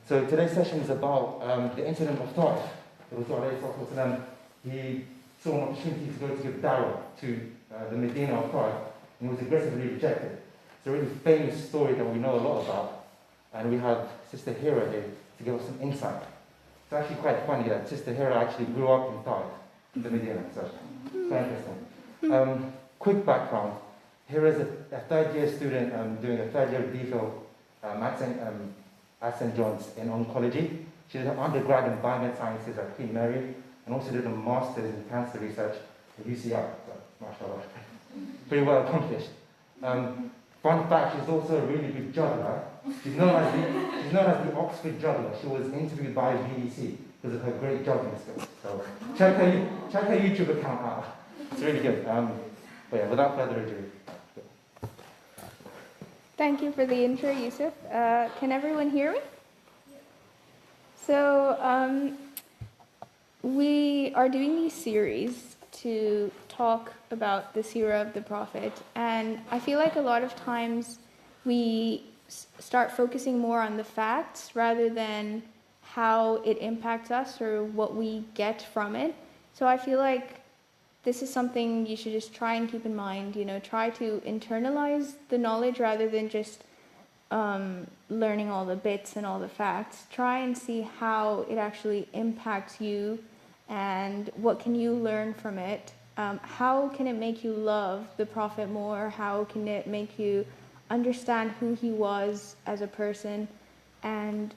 So today's session is about the incident of Taif. The Rasul, he saw an opportunity to go to give dawah to the Medina of Taif, and was aggressively rejected. It's a really famous story that we know a lot about, and we have Sister Hira here to give us some insight. It's actually quite funny that Sister Hira actually grew up in Taif, in the Medina, so it's quite interesting. Quick background. Hira is a third-year student doing a third-year DPhil at St. John's in oncology. She did an undergrad in biomed sciences at Queen Mary, and also did a master's in cancer research at UCI. So, mashallah, pretty well accomplished. Fun fact, she's also a really good juggler. She's known as the Oxford juggler. She was interviewed by BBC because of her great juggling skills. So check her YouTube account out. It's really good. But yeah, without further ado. Thank you for the intro, Yusuf. Can everyone hear me? So we are doing these series to talk about the seerah of the Prophet, and I feel like a lot of times we start focusing more on the facts rather than how it impacts us or what we get from it. So I feel like this is something you should just try and keep in mind, try to internalize the knowledge rather than just learning all the bits and all the facts. Try and see how it actually impacts you and what can you learn from it. How can it make you love the Prophet more? How can it make you understand who he was as a person and,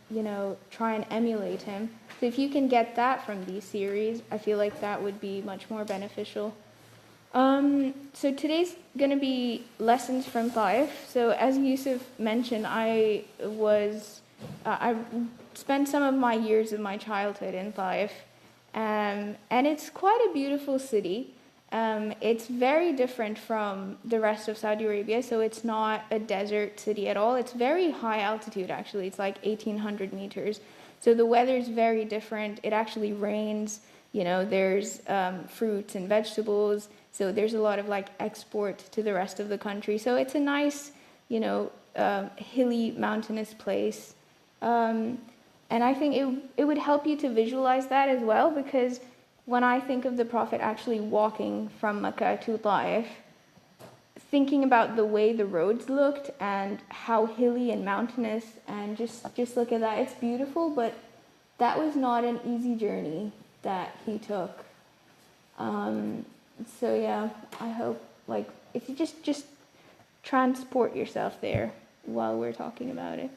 try and emulate him? So if you can get that from these series, I feel like that would be much more beneficial. So today's going to be lessons from Taif. So as Yusuf mentioned, I spent some of my years of my childhood in Taif, and it's quite a beautiful city. It's very different from the rest of Saudi Arabia, so it's not a desert city at all. It's very high altitude, actually. It's like 1,800 meters. So the weather is very different. It actually rains. There's fruits and vegetables. So there's a lot of export to the rest of the country. So it's a nice, hilly, mountainous place. And I think it would help you to visualize that as well, because when I think of the Prophet actually walking from Mecca to Taif, thinking about the way the roads looked and how hilly and mountainous, and just look at that, it's beautiful, but that was not an easy journey that he took. So yeah, I hope if you just transport yourself there while we're talking about it.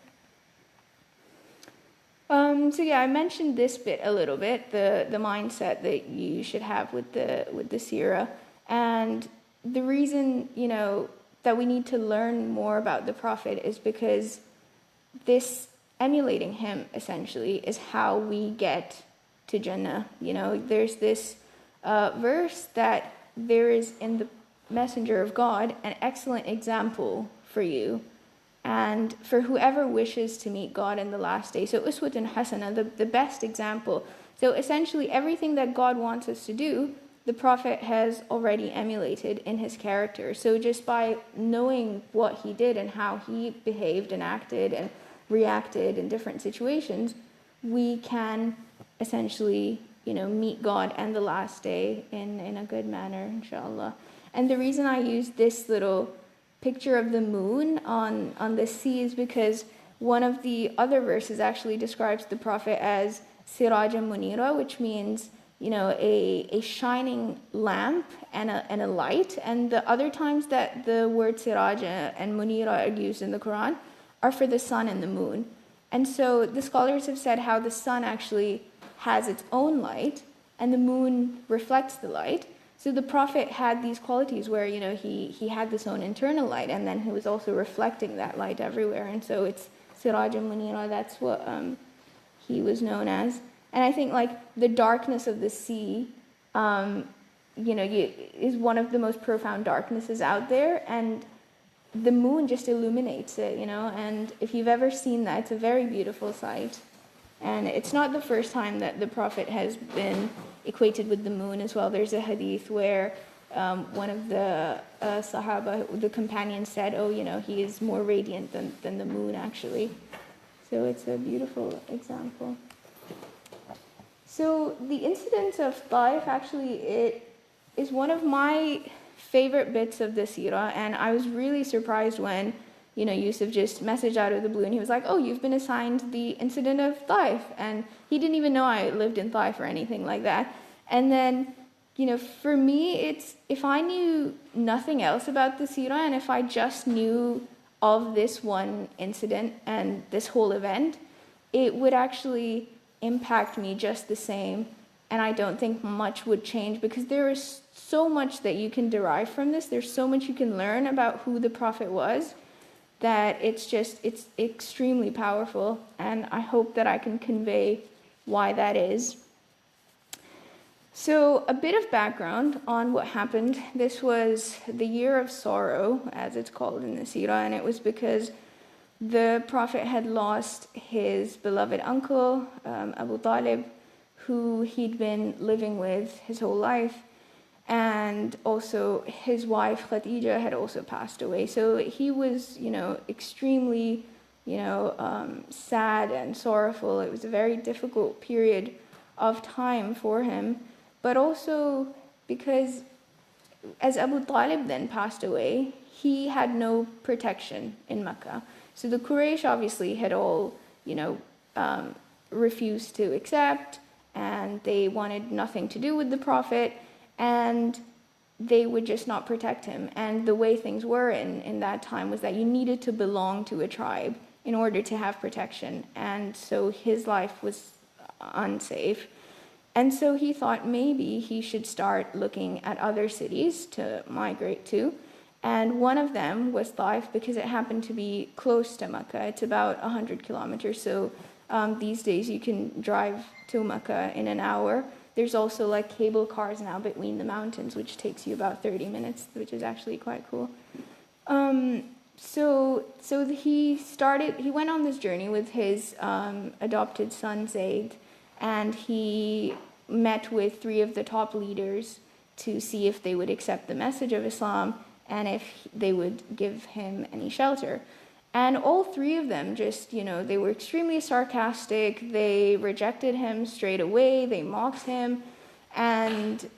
So yeah, I mentioned this bit a little bit, the mindset that you should have with the seerah, and the reason that we need to learn more about the Prophet is because this emulating him essentially is how we get to Jannah. There's this verse that there is in the Messenger of God an excellent example for you and for whoever wishes to meet God in the last day. So uswatun hasana, the best example. So essentially everything that God wants us to do, the Prophet has already emulated in his character. So just by knowing what he did and how he behaved and acted and reacted in different situations, we can essentially, meet God and the last day in a good manner, inshallah. And the reason I use this little picture of the moon on the sea is because one of the other verses actually describes the Prophet as Siraja Munira, which means a shining lamp and a light. And the other times that the word Siraja and Munira are used in the Quran are for the sun and the moon. And so the scholars have said how the sun actually has its own light and the moon reflects the light. So the Prophet had these qualities where, he had this own internal light, and then he was also reflecting that light everywhere. And so it's Siraj Munira, that's what he was known as. And I think the darkness of the sea, is one of the most profound darknesses out there. And the moon just illuminates it, and if you've ever seen that, it's a very beautiful sight. And it's not the first time that the Prophet has been equated with the moon as well. There's a hadith where one of the Sahaba, the companion said, he is more radiant than the moon actually. So it's a beautiful example. So the incident of Taif, actually, it is one of my favorite bits of the seerah, and I was really surprised when, Yusuf just messaged out of the blue, and he was like, oh, you've been assigned the incident of Taif, and he didn't even know I lived in Taif or anything like that. And then, for me, it's, if I knew nothing else about the seerah, and if I just knew of this one incident and this whole event, it would actually impact me just the same, and I don't think much would change, because there is so much that you can derive from this. There's so much you can learn about who the Prophet was, that it's extremely powerful, and I hope that I can convey why that is. So a bit of background on what happened. This was the year of sorrow, as it's called in the seerah, and it was because the Prophet had lost his beloved uncle, Abu Talib, who he'd been living with his whole life, and also his wife Khadija had also passed away. So he was, extremely, sad and sorrowful. It was a very difficult period of time for him, but also because as Abu Talib then passed away, he had no protection in Mecca. So the Quraysh obviously had all, refused to accept, and they wanted nothing to do with the Prophet, and they would just not protect him. And the way things were in that time was that you needed to belong to a tribe in order to have protection. And so his life was unsafe. And so he thought maybe he should start looking at other cities to migrate to. And one of them was Taif, because it happened to be close to Mecca. It's about 100 kilometers. So these days you can drive to Mecca in an hour. There's also like cable cars now between the mountains, which takes you about 30 minutes, which is actually quite cool. So he went on this journey with his adopted son Zayd, and he met with 3 of the top leaders to see if they would accept the message of Islam and if they would give him any shelter. And all 3 of them just, they were extremely sarcastic. They rejected him straight away. They mocked him. And,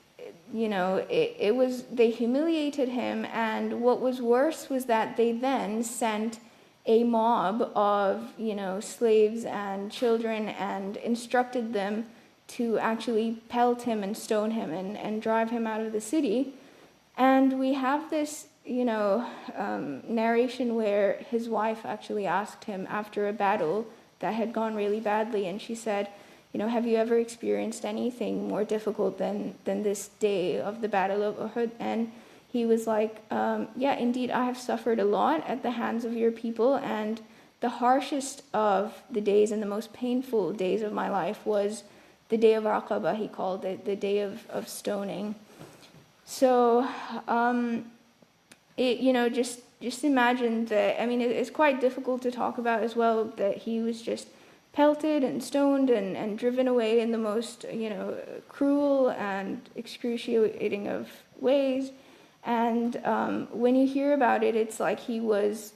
they humiliated him. And what was worse was that they then sent a mob of, slaves and children and instructed them to actually pelt him and stone him and drive him out of the city. And we have this, narration where his wife actually asked him after a battle that had gone really badly, and she said, have you ever experienced anything more difficult than this day of the Battle of Uhud? And he was like, yeah, indeed, I have suffered a lot at the hands of your people, and the harshest of the days and the most painful days of my life was the day of Aqaba, he called it, the day of stoning. So, just imagine that. I mean, it's quite difficult to talk about as well, that he was just pelted and stoned and driven away in the most, cruel and excruciating of ways. And when you hear about it, it's like he was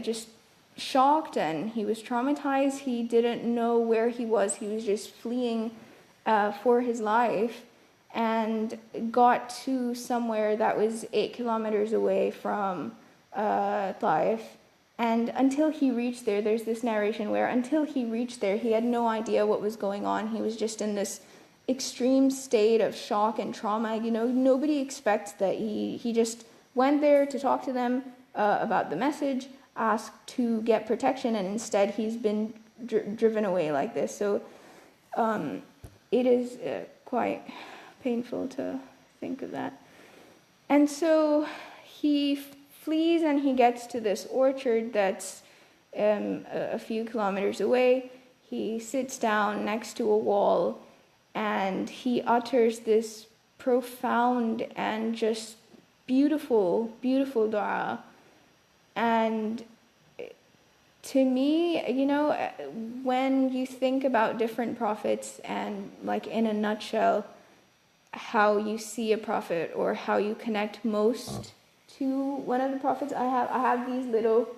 just shocked and he was traumatized. He didn't know where he was. He was just fleeing for his life, and got to somewhere that was 8 kilometers away from Taif. And until he reached there, there's this narration where until he reached there, he had no idea what was going on. He was just in this extreme state of shock and trauma. Nobody expects that. He just went there to talk to them about the message, asked to get protection, and instead he's been driven away like this. So it is quite painful to think of that. And so he flees, and he gets to this orchard that's a few kilometers away. He sits down next to a wall, and he utters this profound and just beautiful, beautiful dua. And to me, when you think about different prophets and, like, in a nutshell, how you see a prophet or how you connect most to one of the prophets, I have these little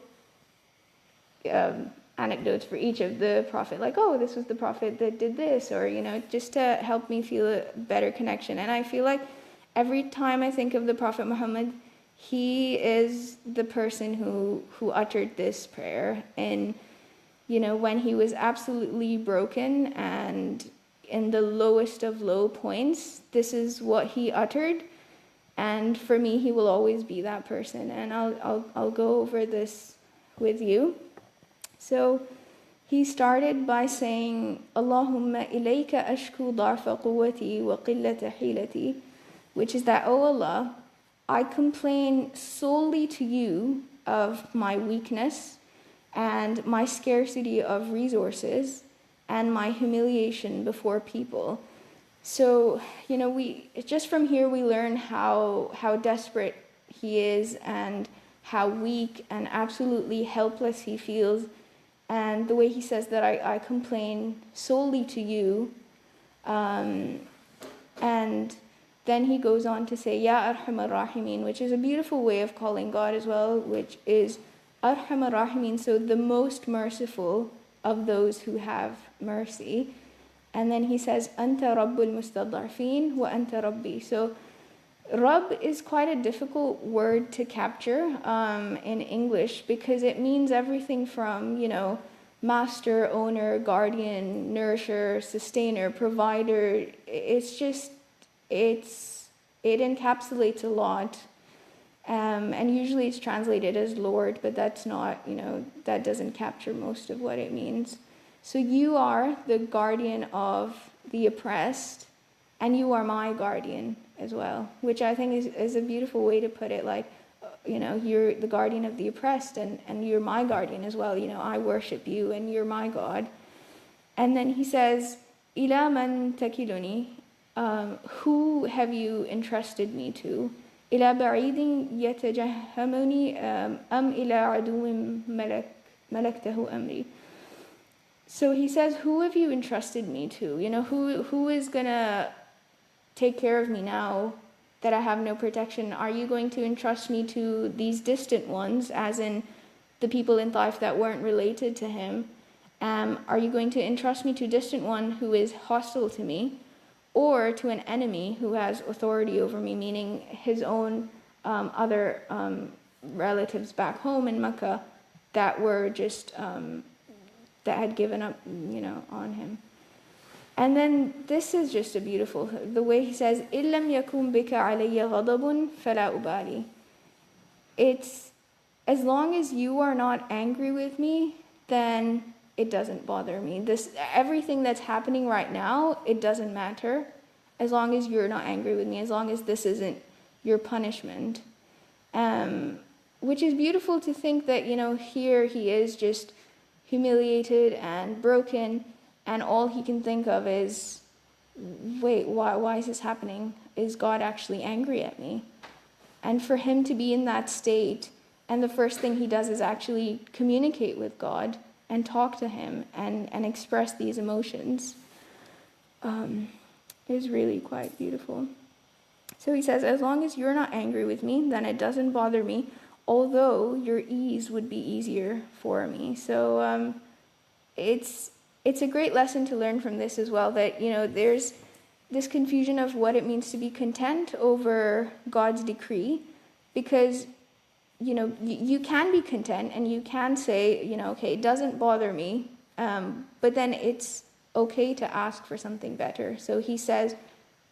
anecdotes for each of the prophet, like, oh, this was the prophet that did this, or, just to help me feel a better connection. And I feel like every time I think of the Prophet Muhammad, he is the person who uttered this prayer. And, when he was absolutely broken and in the lowest of low points, this is what he uttered. And for me, he will always be that person. And I'll go over this with you. So he started by saying, Allahumma ilayka ashku darfa quwwati wa qillata hilati, which is that, oh Allah, I complain solely to you of my weakness and my scarcity of resources and my humiliation before people. So, we just from here we learn how desperate he is and how weak and absolutely helpless he feels. And the way he says that I complain solely to you. And then he goes on to say, Ya Arhamar Rahimin, which is a beautiful way of calling God as well, which is Arhamar Rahimin, so the most merciful of those who have mercy. And then he says, Anta Rabbul Mustad'afin wa Anta Rabbi. So Rabb is quite a difficult word to capture in English, because it means everything from, master, owner, guardian, nourisher, sustainer, provider. It encapsulates a lot. And usually it's translated as Lord, but that's not, that doesn't capture most of what it means. So you are the guardian of the oppressed, and you are my guardian as well, which I think is a beautiful way to put it. Like, you're the guardian of the oppressed, and you're my guardian as well. I worship you, and you're my God. And then he says, Ila man takiluni, who have you entrusted me to? Ila ba'idin yatajahhamuni, ila aduwwin malaktahu amri. So he says, who have you entrusted me to? Who is going to take care of me now that I have no protection? Are you going to entrust me to these distant ones, as in the people in Taif that weren't related to him? Are you going to entrust me to a distant one who is hostile to me, or to an enemy who has authority over me, meaning his own other relatives back home in Mecca that were just... that had given up, on him. And then this is just a beautiful, the way he says, إِلَّمْ يَكُمْ بِكَ عَلَيَّ غَضَبٌ فَلَا أُبَالِي. It's, as long as you are not angry with me, then it doesn't bother me. Everything that's happening right now, it doesn't matter, as long as you're not angry with me, as long as this isn't your punishment. Which is beautiful to think that, here he is just humiliated and broken, and all he can think of is, wait, why is this happening? Is God actually angry at me? And for him to be in that state, and the first thing he does is actually communicate with God and talk to him and express these emotions, is really quite beautiful. So he says, as long as you're not angry with me, then it doesn't bother me, although your ease would be easier for me. So it's a great lesson to learn from this as well, that, there's this confusion of what it means to be content over God's decree, because, you can be content and you can say, okay, it doesn't bother me, but then it's okay to ask for something better. So he says,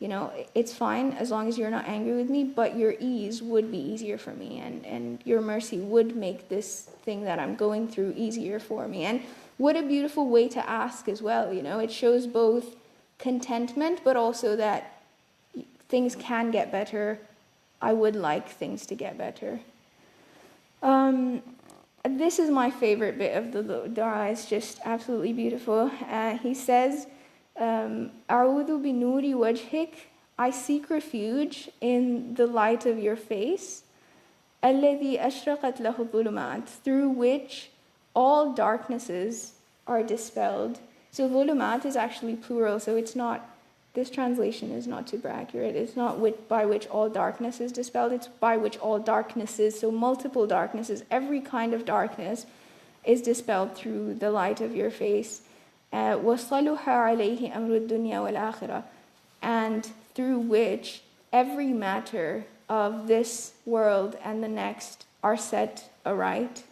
it's fine as long as you're not angry with me, but your ease would be easier for me, and your mercy would make this thing that I'm going through easier for me. And what a beautiful way to ask as well, it shows both contentment, but also that things can get better. I would like things to get better. This is my favorite bit of the dua. It's just absolutely beautiful. He says, A'udhu bi nuri wajhik, I seek refuge in the light of your face, alladhi ashraqat lahu dhulumat, through which all darknesses are dispelled. So dhulumat is actually plural, so it's not, this translation is not super accurate. It's not by which all darkness is dispelled, it's by which all darknesses, so multiple darknesses, every kind of darkness is dispelled through the light of your face. وَصَلُحَ عَلَيْهِ أَمْرُ الدُّنْيَا وَالْآخِرَةِ, and through which every matter of this world and the next are set aright.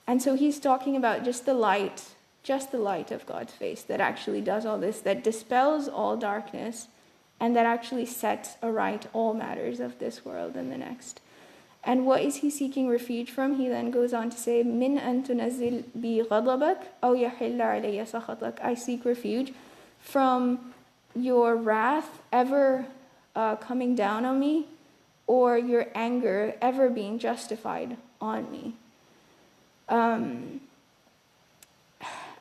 And so he's talking about just the light of God's face that actually does all this, that dispels all darkness, and that actually sets aright all matters of this world and the next. And what is he seeking refuge from? He then goes on to say, "Min an tunazzil bi ghadabak aw yahilla alayya sakhatak." I seek refuge from your wrath ever coming down on me, or your anger ever being justified on me.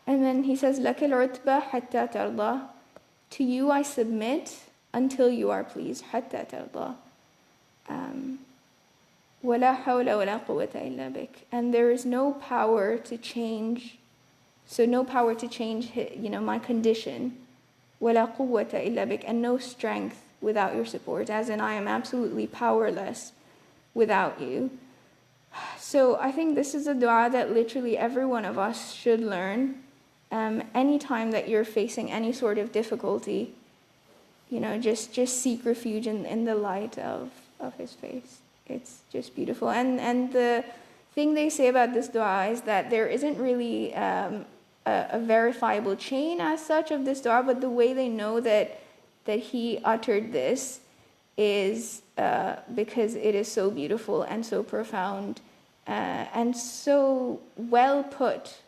And then he says, لَكَ الْعُتْبَى حَتَّى تَرْضَى. To you I submit until you are pleased. حَتَّى تَرْضَى. وَلَا حَوْلَ وَلَا قُوَّةَ إِلَّا بِكَ. And there is no power to change, my condition. وَلَا قُوَّةَ إِلَّا بِكَ. And no strength without your support, as in I am absolutely powerless without you. So I think this is a dua that literally every one of us should learn. Anytime that you're facing any sort of difficulty, just seek refuge in the light of his face. It's just beautiful. And the thing they say about this dua is that there isn't really a verifiable chain as such of this dua, but the way they know that he uttered this is because it is so beautiful and so profound and so well put.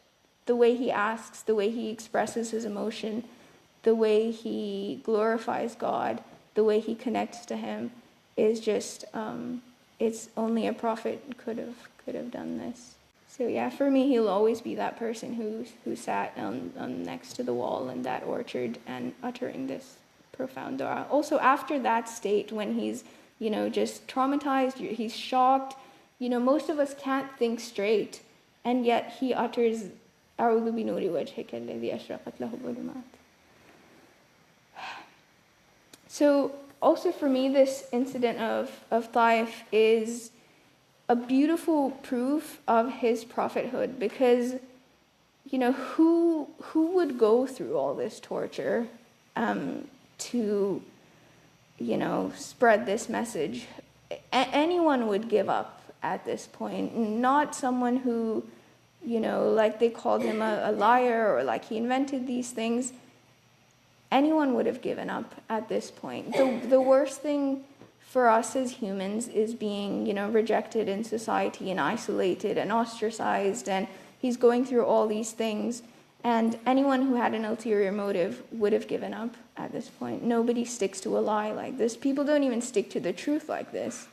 The way he asks, the way he expresses his emotion, the way he glorifies God, the way he connects to him is just, it's only a prophet could have done this. So yeah, for me, he'll always be that person who sat on next to the wall in that orchard and uttering this profound dua. Also, after that state, when he's, just traumatized, he's shocked, most of us can't think straight, and yet he utters, أعوذ بنور وجهك الذي أشرقت له الظلمات. So, also for me, this incident of Taif is a beautiful proof of his prophethood, because, who would go through all this torture to, spread this message? Anyone would give up at this point, not someone who, like they called him a liar, or like he invented these things. Anyone would have given up at this point. The worst thing for us as humans is being, rejected in society and isolated and ostracized, and he's going through all these things, and anyone who had an ulterior motive would have given up at this point. Nobody sticks to a lie like this. People don't even stick to the truth like this,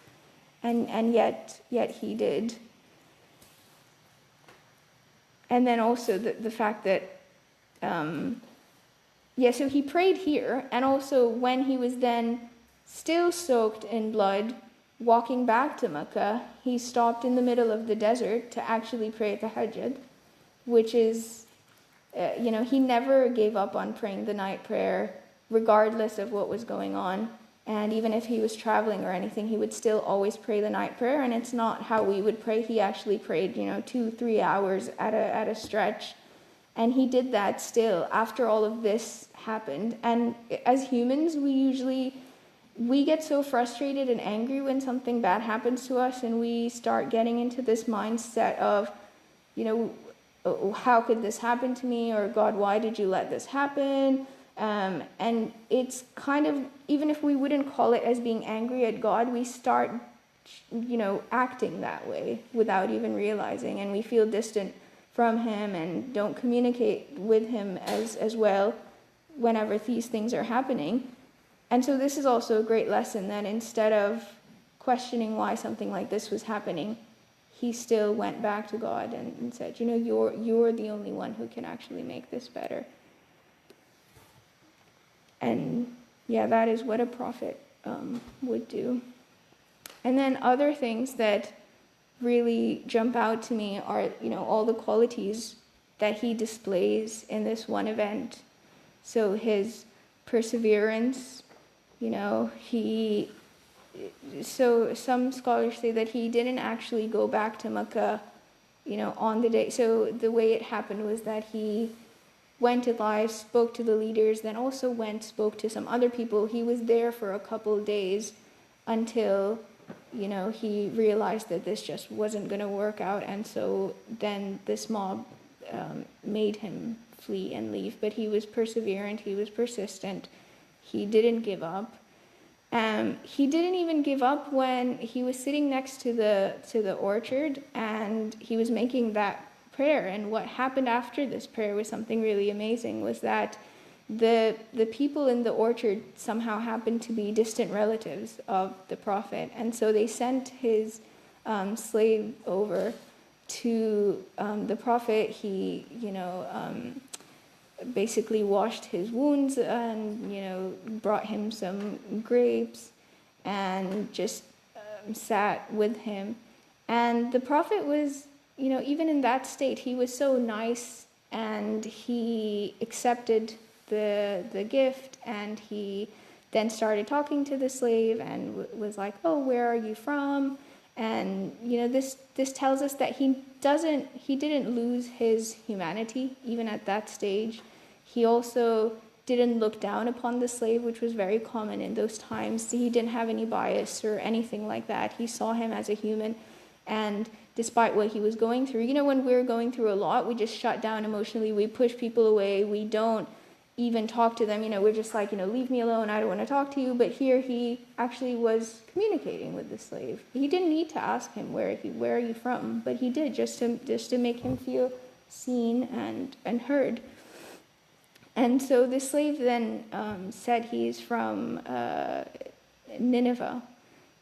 and yet he did. And then also the fact that, so he prayed here, and also when he was then still soaked in blood, walking back to Mecca, he stopped in the middle of the desert to actually pray tahajjud, which is, he never gave up on praying the night prayer, regardless of what was going on. And even if he was traveling or anything, he would still always pray the night prayer. And it's not how we would pray. He actually prayed, 2-3 hours at a stretch. And he did that still after all of this happened. And as humans, we get so frustrated and angry when something bad happens to us, and we start getting into this mindset of, how could this happen to me? Or God, why did you let this happen? And it's kind of, even if we wouldn't call it as being angry at God, we start, acting that way without even realizing, and we feel distant from him and don't communicate with him as well whenever these things are happening. And so this is also a great lesson, that instead of questioning why something like this was happening, he still went back to God and said, you're the only one who can actually make this better. And yeah, that is what a prophet would do. And then other things that really jump out to me are, all the qualities that he displays in this one event. So his perseverance, so some scholars say that he didn't actually go back to Mecca on the day. So the way it happened was that he went to Taif, spoke to the leaders, then also spoke to some other people. He was there for a couple of days until, he realized that this just wasn't going to work out. And so then this mob made him flee and leave. But he was perseverant, he was persistent, he didn't give up. He didn't even give up when he was sitting next to the orchard and he was making that prayer. And what happened after this prayer was something really amazing, was that the people in the orchard somehow happened to be distant relatives of the prophet. And so they sent his slave over to the prophet. He, basically washed his wounds and, brought him some grapes and just sat with him. And the prophet was, even in that state, he was so nice, and he accepted the gift, and he then started talking to the slave and was like, oh, where are you from? And, this tells us that he didn't lose his humanity, even at that stage. He also didn't look down upon the slave, which was very common in those times. He didn't have any bias or anything like that. He saw him as a human. And despite what he was going through, when we're going through a lot, we just shut down emotionally. We push people away. We don't even talk to them. We're just like, leave me alone. I don't want to talk to you. But here he actually was communicating with the slave. He didn't need to ask him where are you from, but he did just to make him feel seen and heard. And so the slave then said he's from Nineveh.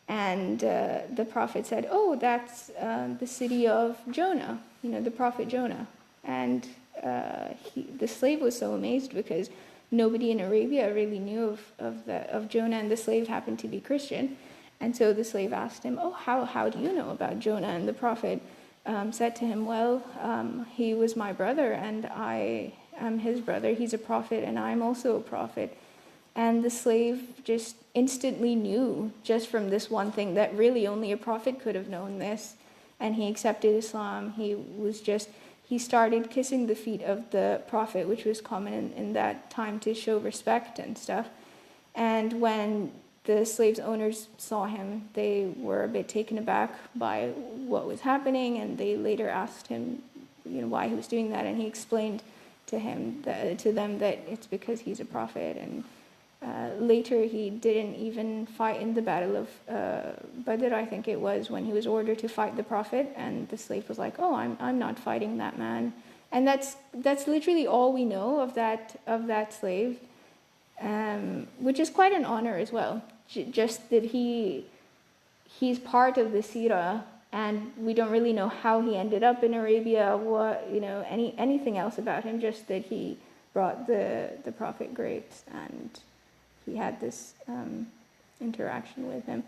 And the prophet said, oh, that's the city of Jonah, the prophet Jonah. And the slave was so amazed because nobody in Arabia really knew of Jonah, and the slave happened to be Christian. And so the slave asked him, oh, how do you know about Jonah? And the prophet said to him, well, he was my brother, and I am his brother. He's a prophet, and I'm also a prophet. And the slave just instantly knew, just from this one thing, that really only a prophet could have known this. And he accepted Islam. He started kissing the feet of the prophet, which was common in that time to show respect and stuff. And when the slave's owners saw him, they were a bit taken aback by what was happening, and they later asked him, why he was doing that. And he explained to them that it's because he's a prophet. And later he didn't even fight in the battle of Badr, I think it was, when he was ordered to fight the prophet, and the slave was like, oh, I'm not fighting that man. And that's literally all we know of that slave, which is quite an honor as well. Just that he's part of the Sirah, and we don't really know how he ended up in Arabia, anything else about him, just that he brought the prophet grapes and he had this interaction with him.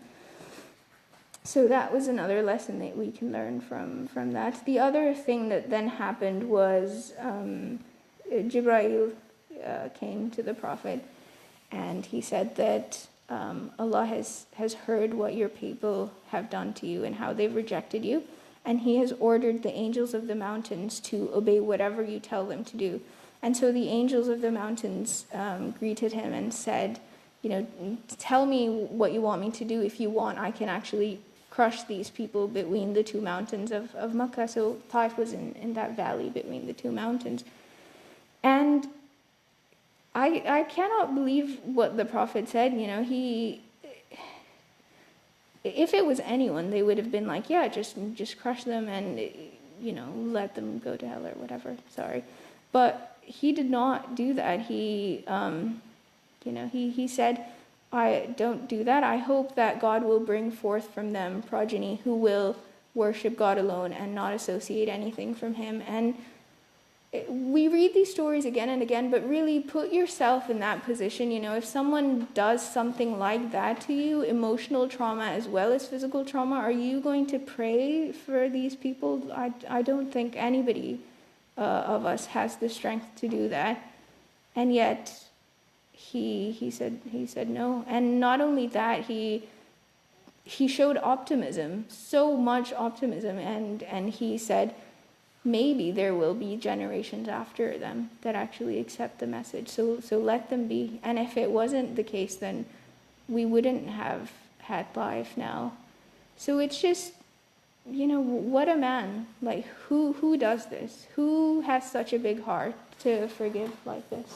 So that was another lesson that we can learn from that. The other thing that then happened was Jibreel came to the prophet, and he said that Allah has heard what your people have done to you and how they've rejected you, and he has ordered the angels of the mountains to obey whatever you tell them to do. And so the angels of the mountains greeted him and said, tell me what you want me to do. If you want, I can actually crush these people between the two mountains of Makkah. So Taif was in that valley between the two mountains. And I cannot believe what the prophet said. If it was anyone, they would have been like, yeah, just crush them and, let them go to hell or whatever. Sorry. But he did not do that. He said, I don't do that. I hope that God will bring forth from them progeny who will worship God alone and not associate anything from him. And we read these stories again and again, but really put yourself in that position. If someone does something like that to you, emotional trauma as well as physical trauma, are you going to pray for these people? I don't think anybody of us has the strength to do that. And yet he said no. And not only that, he showed optimism, so much optimism, and he said, maybe there will be generations after them that actually accept the message. So let them be. And if it wasn't the case, then we wouldn't have had life now. So it's just, what a man. Like, who does this? Who has such a big heart to forgive like this?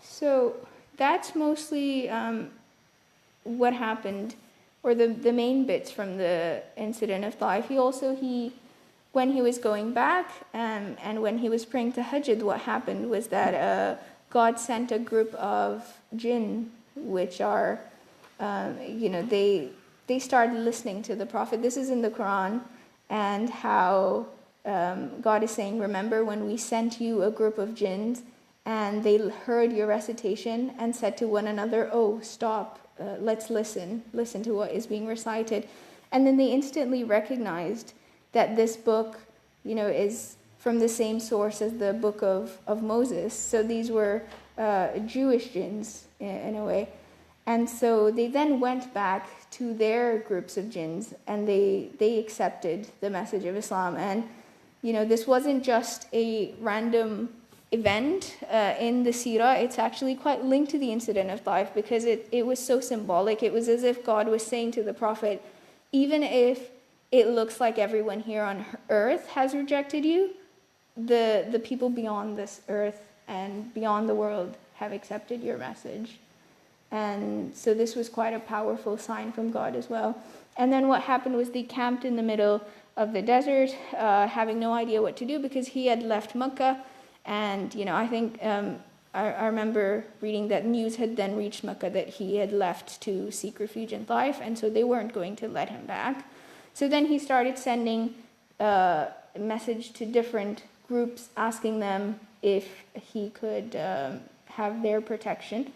So that's mostly what happened, or the main bits from the incident of Taif. When he was going back and when he was praying tahajjud, what happened was that God sent a group of jinn, which are, they started listening to the Prophet. This is in the Quran, and how God is saying, remember when we sent you a group of jinns, and they heard your recitation and said to one another, oh, stop, let's listen to what is being recited. And then they instantly recognized that this book, is from the same source as the book of Moses. So these were Jewish jinns in a way. And so they then went back to their groups of jinns, and they accepted the message of Islam. And, this wasn't just a random event in the seerah. It's actually quite linked to the incident of Taif, because it was so symbolic. It was as if God was saying to the Prophet, even if it looks like everyone here on earth has rejected you, the people beyond this earth and beyond the world have accepted your message. And so this was quite a powerful sign from God as well. And then what happened was they camped in the middle of the desert, having no idea what to do, because he had left Mecca. And, I think I remember reading that news had then reached Mecca that he had left to seek refuge in Taif, and so they weren't going to let him back. So then he started sending a message to different groups, asking them if he could have their protection.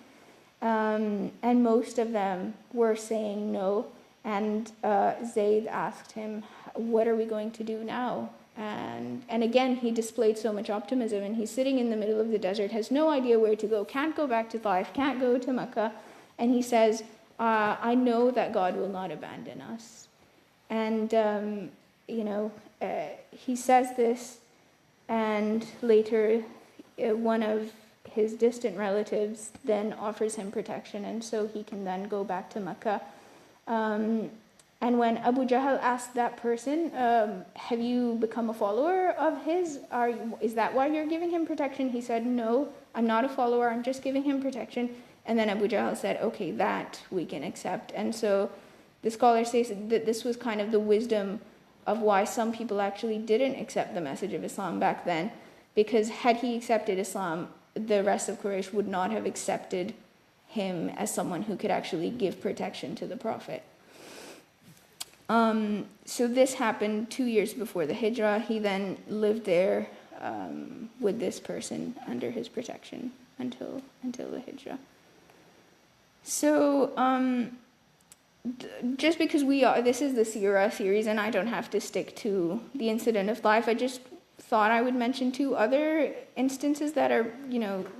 And most of them were saying no. And Zayd asked him, what are we going to do now? And again, he displayed so much optimism, and he's sitting in the middle of the desert, has no idea where to go, can't go back to Taif, can't go to Mecca. And he says, I know that God will not abandon us. And, he says this, and later one of his distant relatives then offers him protection, and so he can then go back to Mecca. And when Abu Jahl asked that person, have you become a follower of his? Is that why you're giving him protection? He said, no, I'm not a follower, I'm just giving him protection. And then Abu Jahl said, okay, that we can accept. And so the scholar says that this was kind of the wisdom of why some people actually didn't accept the message of Islam back then. Because had he accepted Islam, the rest of Quraysh would not have accepted him as someone who could actually give protection to the Prophet. So this happened 2 years before the Hijrah. He then lived there with this person under his protection until the Hijrah. So just because this is the Seerah series, and I don't have to stick to the incident of Taif, I just thought I would mention 2 other instances that are,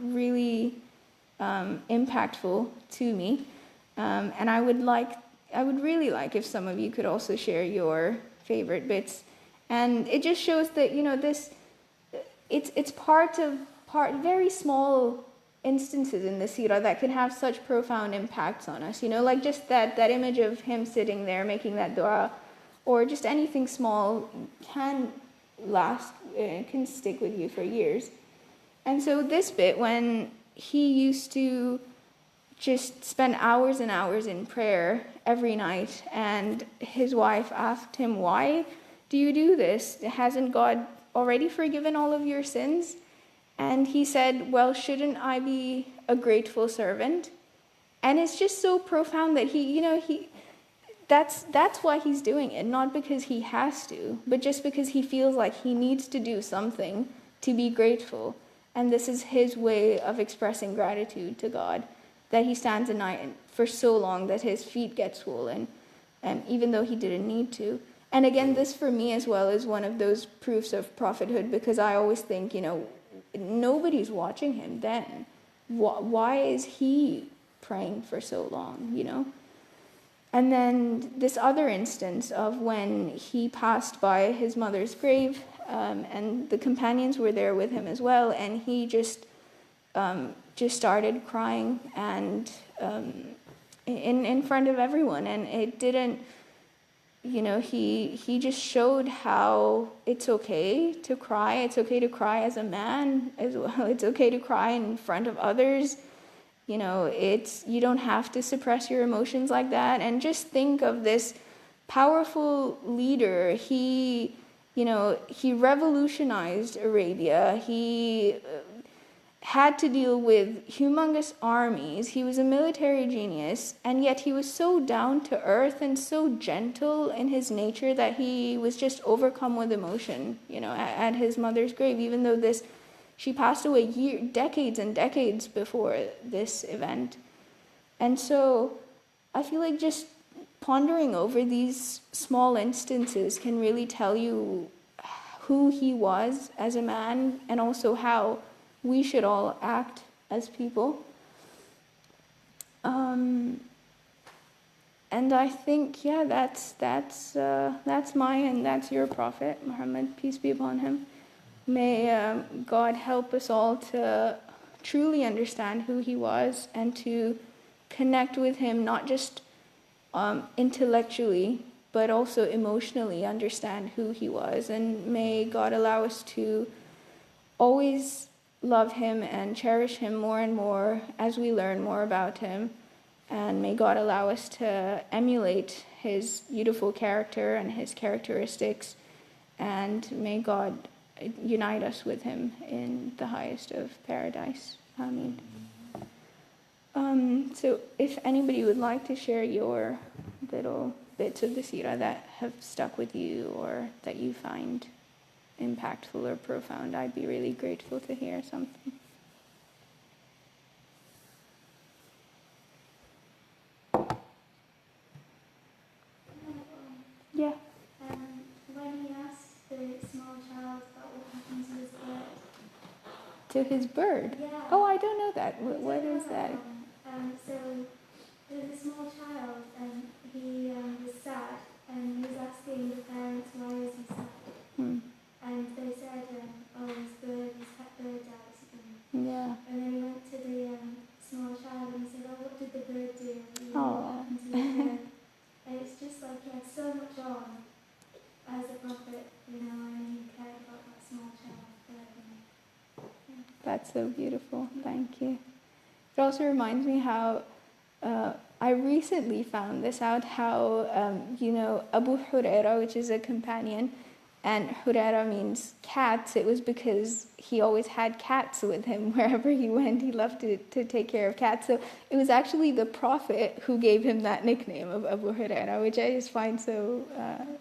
really impactful to me, and I would really like if some of you could also share your favorite bits. And it just shows that, it's very small instances in the seerah that can have such profound impacts on us. Like just that image of him sitting there making that dua, or just anything small can can stick with you for years. And so this bit, when he used to just spend hours and hours in prayer every night, and his wife asked him, why do you do this? Hasn't God already forgiven all of your sins? And he said, well, shouldn't I be a grateful servant? And it's just so profound that that's why he's doing it, not because he has to, but just because he feels like he needs to do something to be grateful. And this is his way of expressing gratitude to God, that he stands at night for so long that his feet get swollen, even though he didn't need to. And again, this for me as well is one of those proofs of prophethood, because I always think, nobody's watching him then. Why is he praying for so long, And then this other instance of when he passed by his mother's grave, and the companions were there with him as well, and he just started crying, and in front of everyone, and it didn't, he just showed how it's okay to cry. It's okay to cry as a man as well. It's okay to cry in front of others. You don't have to suppress your emotions like that. And just think of this powerful leader. He revolutionized Arabia. He had to deal with humongous armies. He was a military genius, and yet he was so down to earth and so gentle in his nature that he was just overcome with emotion, at his mother's grave, even though she passed away decades and decades before this event. And so I feel like just pondering over these small instances can really tell you who he was as a man, and also how we should all act as people. And I think, that's mine, and that's your Prophet, Muhammad, peace be upon him. May God help us all to truly understand who he was, and to connect with him, not just intellectually, but also emotionally understand who he was. And may God allow us to always love him and cherish him more and more as we learn more about him. And may God allow us to emulate his beautiful character and his characteristics. And may God unite us with him in the highest of paradise. Ameen. So if anybody would like to share your little bits of the seerah that have stuck with you, or that you find impactful or profound, I'd be really grateful to hear something. Yeah. When he asked the small child about what happened to his bird. To his bird? Yeah. Oh, I don't know that. What is that? So there was a small child, and he was sad, and he was asking the parents, why is he sad? And they said, his pet bird died or something. Yeah. And then he went to the small child and he said, what did the bird do? Oh. What happened to the bird? And it's just like he had so much on as a prophet, and he cared about that small child. That's so beautiful. Thank you. It also reminds me how I recently found this out, how, Abu Huraira, which is a companion, and Huraira means cats. It was because he always had cats with him wherever he went. He loved to take care of cats. So it was actually the Prophet who gave him that nickname of Abu Huraira, which I just find so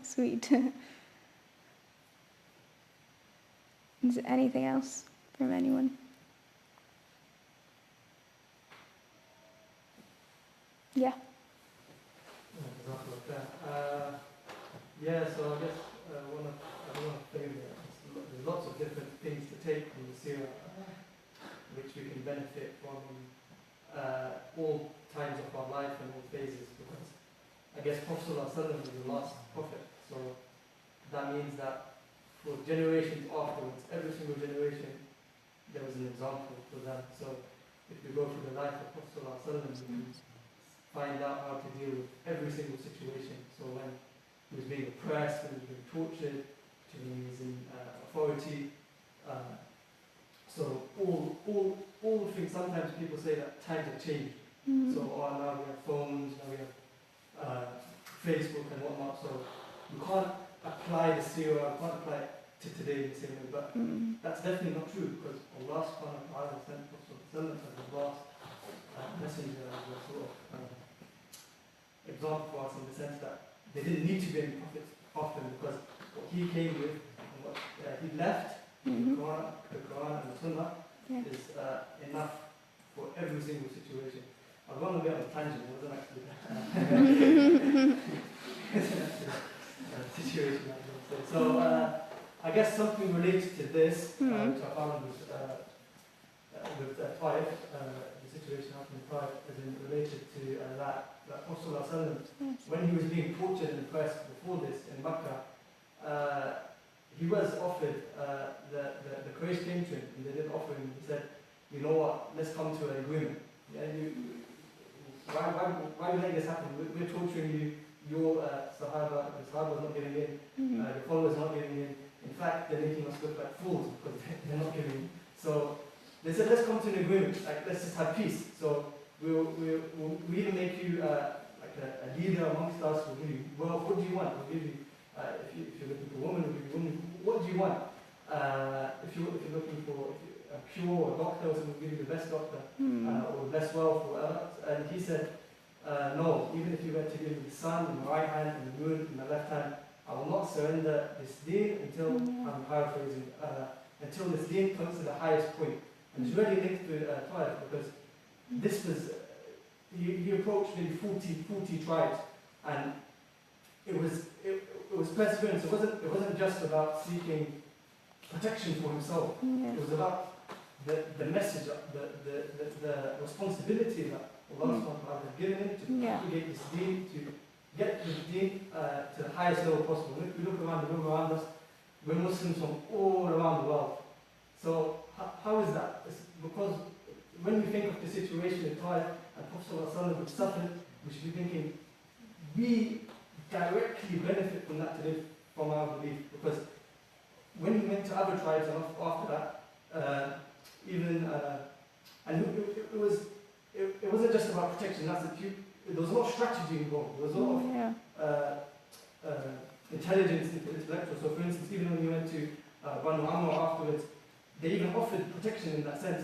sweet. Is there anything else from anyone? Yeah. So I guess I don't want to fail there. There's lots of different things to take from the seerah, which we can benefit from all times of our life and all phases, because I guess Prophet ﷺ is the last prophet, so that means that for generations afterwards, every single generation, there was an example for them. So if we go through the life of Prophet ﷺ, we can find out how to deal with every single situation. So when he was being oppressed, when he was being tortured, when he was in authority. So all things, sometimes people say that times have changed. So now we have phones, now we have Facebook and whatnot. So you can't apply the seerah, you can't apply it to today in the same way. But that's definitely not true, because Allah subhanahu wa ta'ala sent Prophet as the last messenger, as a sort of example for us, in the sense that there didn't need to be any prophets after him, because what he came with and what he left, the Quran and the Sunnah, is enough for every single situation. I was going to be on a tangent, it wasn't actually situation. So I guess something related to this, which I found with Taif, the situation happened in Taif, as in related to that Prophet ﷺ, when he was being tortured and oppressed before this in Makkah, he was offered, the Quraysh came to him and they did offer him, he said, you know what, let's come to an agreement. Yeah, why you let this happen? We're torturing you, your Sahaba, the Sahaba is not giving in, the followers are not giving in. In fact, they're making us look like fools because they're not giving in. So they said, let's come to an agreement, like let's just have peace. So we'll even make you like a leader amongst us, we'll give you, well, what do you want? We'll give you, if you're looking for a woman, we'll give you a woman. What do you want? If you're looking for a cure or a doctor or something, we'll give you the best doctor or the best wealth or whatever. And he said, no, even if you were to give me the sun in my right hand and the moon in my left hand, I will not surrender this deen until, I'm paraphrasing, until this deen comes to the highest point. And it's really linked to Taif because this was, he approached maybe 40 tribes, and it was perseverance. It wasn't just about seeking protection for himself. It was about the message, the responsibility that Allah subhanahu wa ta'ala had given him to propagate this deen, to get the deen to the highest level possible. If we look around the room around us, we're Muslims from all around the world. So how is that? It's because when we think of the situation in Taif and Prophet ﷺ suffered, we should be thinking, we directly benefit from that today, from our belief. Because when he went to other tribes and after that, and it wasn't just about protection. There was a lot of strategy involved. There was a lot of intelligence, intellectual. So, for instance, even when we went to Banu Amr afterwards, they even offered protection in that sense.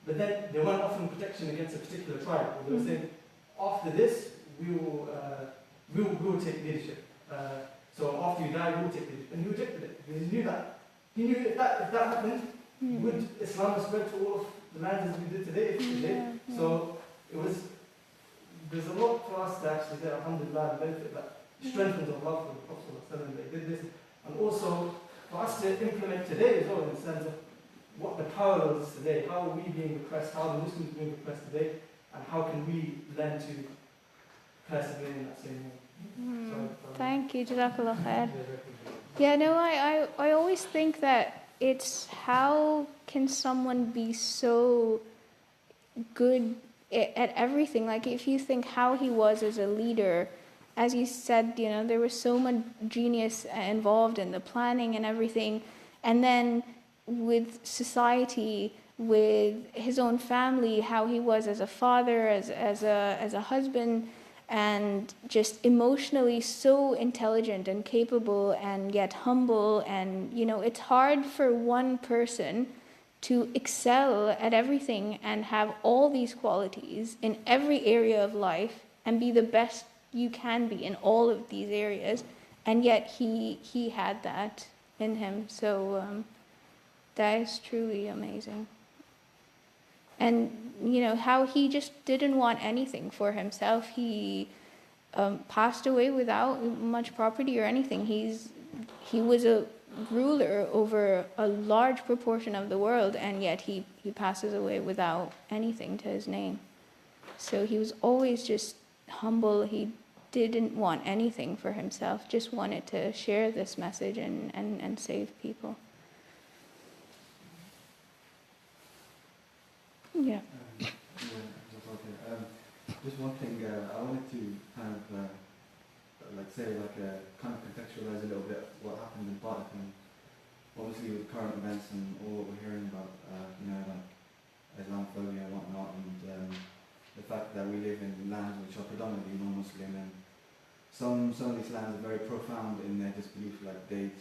But then they weren't offering protection against a particular tribe. They were saying, after this, we will take leadership. So after you die, we will take leadership. And he rejected it because he knew that. He knew if that happened, would Islam spread to all of the lands as we did today? If it did. So there's a lot for us to actually say, alhamdulillah, benefit that strengthens our love for the Prophet ﷺ. They did this. And also for us to implement today as well, in the sense of what the parallel is today. How are we being repressed? How are the Muslims being repressed today? And how can we learn to persevere in that same way? Thank you, Jazakallah khair. Yeah, no, I always think that it's how can someone be so good at everything? Like if you think how he was as a leader, as you said, there was so much genius involved in the planning and everything. And then with society, with his own family, how he was as a father, as a husband, and just emotionally so intelligent and capable and yet humble. And it's hard for one person to excel at everything and have all these qualities in every area of life and be the best you can be in all of these areas, and yet he had that in him. So that is truly amazing. And how he just didn't want anything for himself. He passed away without much property or anything. He was a ruler over a large proportion of the world, and yet he passes away without anything to his name. So he was always just humble. He didn't want anything for himself, just wanted to share this message and save people. Yeah. Just one thing, I wanted to kind of kind of contextualize a little bit what happened in Taif, and obviously with current events and all that we're hearing about, like Islamophobia and whatnot, and the fact that we live in lands which are predominantly non-Muslim, and some of these lands are very profound in their disbelief. Like they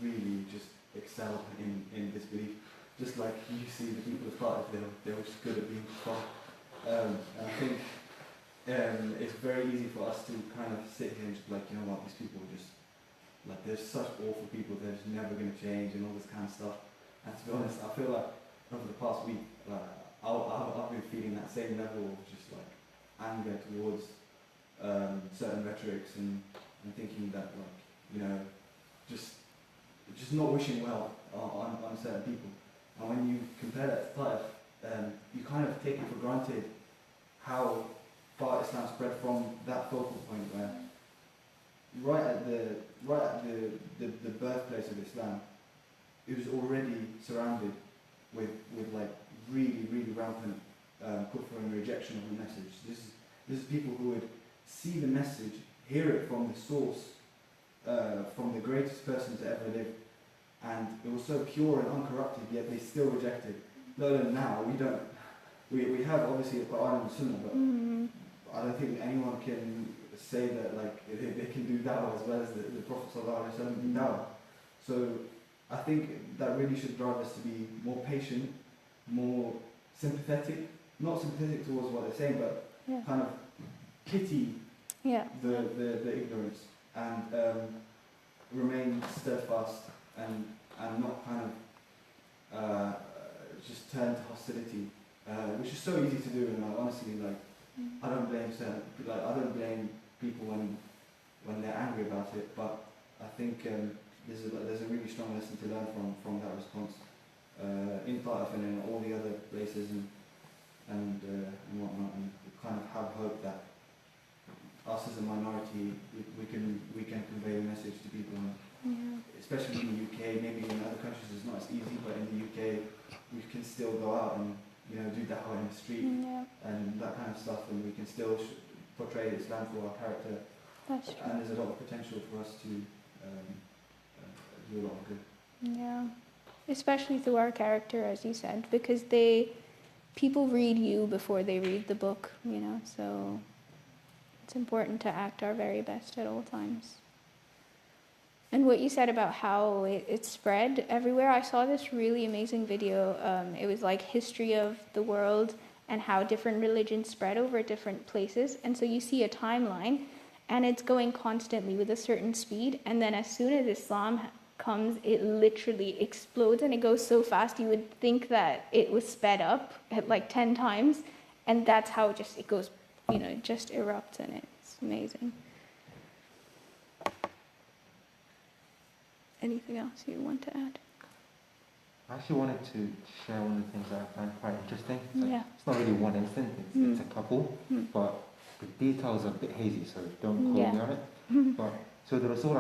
really just excel in disbelief. Just like you see the people of Taif, they were just good at being kuffar. And I think it's very easy for us to kind of sit here and just be like, these people just, like, they're such awful people, they're just never going to change and all this kind of stuff. And to be honest, I feel like over the past week, I've been feeling that same level of just like anger towards certain rhetorics and thinking that just not wishing well on certain people. And when you compare that to Taif, you kind of take it for granted how far Islam spread from that focal point where right at the birthplace of Islam, it was already surrounded with like really rampant kufr and rejection of the message. This is people who would see the message, hear it from the source, from the greatest person to ever live, and it was so pure and uncorrupted, yet they still rejected. No, now we don't. We have obviously the Quran and the Sunnah, but I don't think anyone can say that like they can do dawah as well as the Prophet ﷺ did dawah. So I think that really should drive us to be more patient, more sympathetic, not sympathetic towards what they're saying, but kind of pity the ignorance and remain steadfast and not kind of just turn to hostility, which is so easy to do. And honestly, like I don't blame people when they're angry about it, but I think there's a really strong lesson to learn from that response in Taif and in all the other places and whatnot, and kind of have hope that us as a minority we can convey the message to people, especially in the UK. Maybe in other countries it's not as easy, but in the UK we can still go out and do dawah in the street and that kind of stuff, and we can still portray Islam through our character. That's true. And there's a lot of potential for us to do a lot of good. Yeah, especially through our character, as you said, because people read you before they read the book, so it's important to act our very best at all times. And what you said about how it spread everywhere, I saw this really amazing video. It was like history of the world and how different religions spread over different places. And so you see a timeline, and it's going constantly with a certain speed. And then as soon as Islam comes, it literally explodes, and it goes so fast you would think that it was sped up at like 10 times. And that's how it goes, it just erupts, and it's amazing. Anything else you want to add? I actually wanted to share one of the things that I find quite interesting. Yeah. It's not really one instance, it's a couple, but the details are a bit hazy, so don't quote me on it. But so the Rasul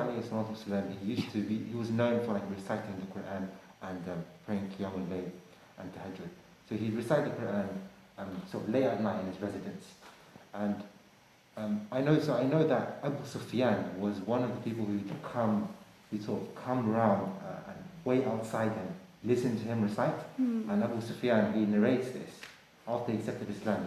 he was known for like reciting the Quran and praying Qiyamul Layl and Tahajjud. So he'd recite the Quran sort of late at night in his residence. And I know that Abu Sufyan was one of the people who'd sort of come around and wait outside him, listen to him recite. And Abu Sufyan, he narrates this. After he accepted Islam,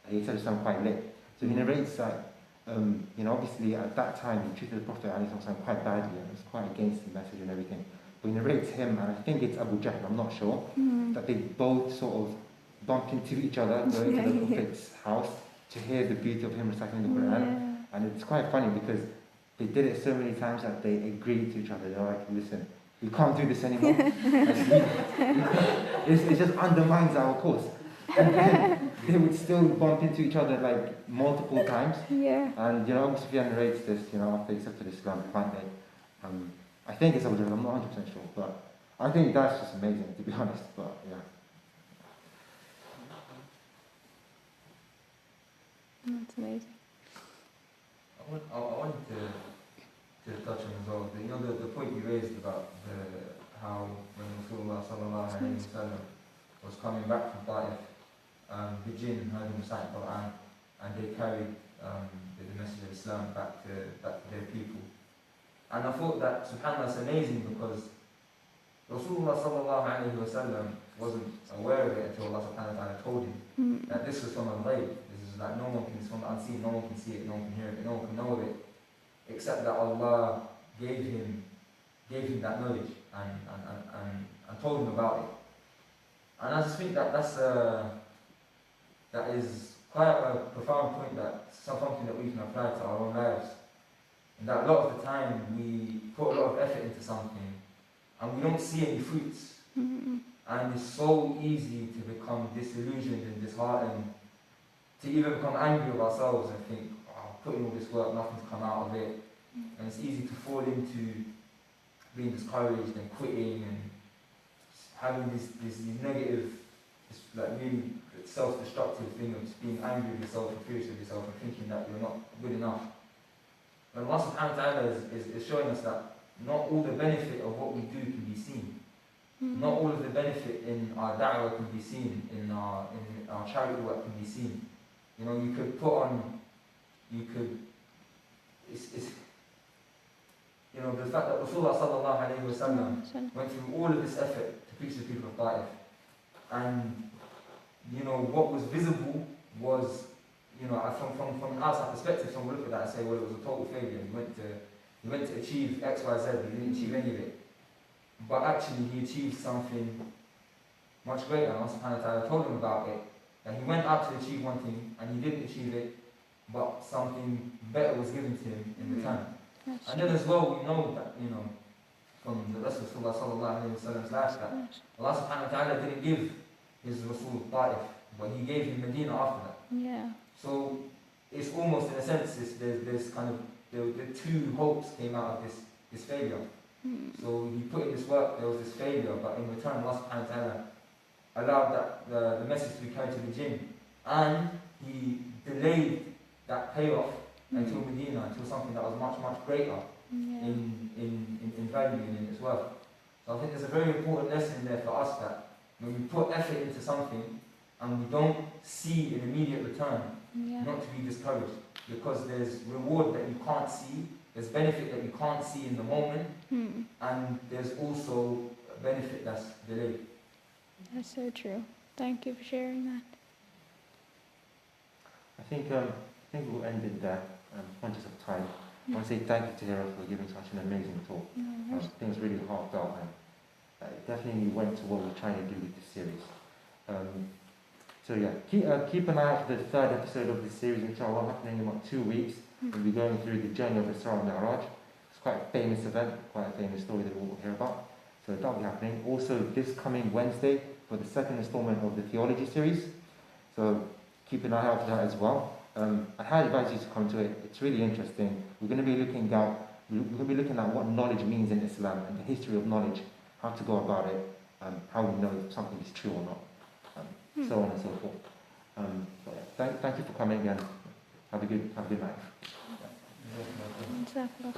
he accepted Islam quite late. So he narrates that, obviously at that time he treated the Prophet ﷺ quite badly and was quite against the message and everything. But he narrates him, and I think it's Abu Jahl, I'm not sure, that they both sort of bumped into each other going to the Prophet's house to hear the beauty of him reciting the Quran. And it's quite funny because they did it so many times that they agreed to each other. They're like, listen, we can't do this anymore. It just undermines our cause. And then they would still bump into each other like multiple times. And Abu Sufyan narrates this, after he accepted Islam, finally. I think it's Abu Jahl, I'm not 100% sure, but I think that's just amazing, to be honest. But yeah. That's amazing. I wanted to touch on as well, the point you raised about how when Rasulullah sallallahu alayhi wa sallam was coming back from Taif, the jinn heard him recite the Quran, and they carried the message of Islam back to their people. And I thought that, subhanAllah, is amazing because Rasulullah sallallahu alayhi wa sallam wasn't aware of it until Allah subhanahu wa ta'ala told him that this was from al-ghayb. This is like no one can, it's from the unseen, no one can see it, no one can hear it, no one can know of it, except that Allah gave him that knowledge and told him about it. And I just think that that is quite a profound point, that something that we can apply to our own lives. And that a lot of the time we put a lot of effort into something and we don't see any fruits. And it's so easy to become disillusioned and disheartened, to even become angry with ourselves and think, putting all this work, nothing's come out of it. And it's easy to fall into being discouraged and quitting and having these negative it's like really self-destructive thing of just being angry with yourself and furious with yourself and thinking that you're not good enough. And Allah subhanahu wa ta'ala is showing us that not all the benefit of what we do can be seen. Not all of the benefit in our da'wah can be seen, in our charity work can be seen. You know, you could put on, it's you know, the fact that Rasulullah sallallahu alayhi wa sallam went through all of this effort to preach to the people of Taif. And, you know, what was visible was, you know, from an outside perspective, someone would look at that and say, well, it was a total failure. He went to achieve X, Y, Z, but he didn't achieve any of it. But actually, he achieved something much greater. Allah subhanahu wa ta'ala told him about it, that he went out to achieve one thing, and he didn't achieve it, but something better was given to him in return. And then as well, we know that, you know, from the rest of Rasulullah sallallahu alayhi wa sallam's life, that Allah subhanahu wa ta'ala didn't give his Rasul Taif, but he gave him Medina after that. Yeah. So it's almost, in a sense, there's kind of, the two hopes came out of this failure. So he put in this work, there was this failure, but in return Allah subhanahu wa ta'ala allowed that the message to be carried to the jinn. And he delayed that payoff until Medina, until something that was much, much greater in value and in its worth. So I think there's a very important lesson there for us, that when we put effort into something and we don't see an immediate return, not to be discouraged, because there's reward that you can't see, there's benefit that you can't see in the moment, and there's also a benefit that's delayed. That's so true. Thank you for sharing that. I think we'll end it there. Conscious of time. I want to say thank you to Hira for giving such an amazing talk. I think it was really heartfelt, and it definitely went to what we're trying to do with this series. So yeah, keep an eye out for the third episode of this series, inshallah, happening in about 2 weeks. We'll be going through the journey of Isra and Mi'raj. It's quite a famous event, quite a famous story that we'll hear about. So that'll be happening. Also, this coming Wednesday for the second installment of the theology series. So keep an eye out for that as well. I highly advise you to come to it. It's really interesting. We're going to be looking at what knowledge means in Islam and the history of knowledge, how to go about it, how we know if something is true or not, so on and so forth. Thank you for coming, and have a good night. Jazakallah.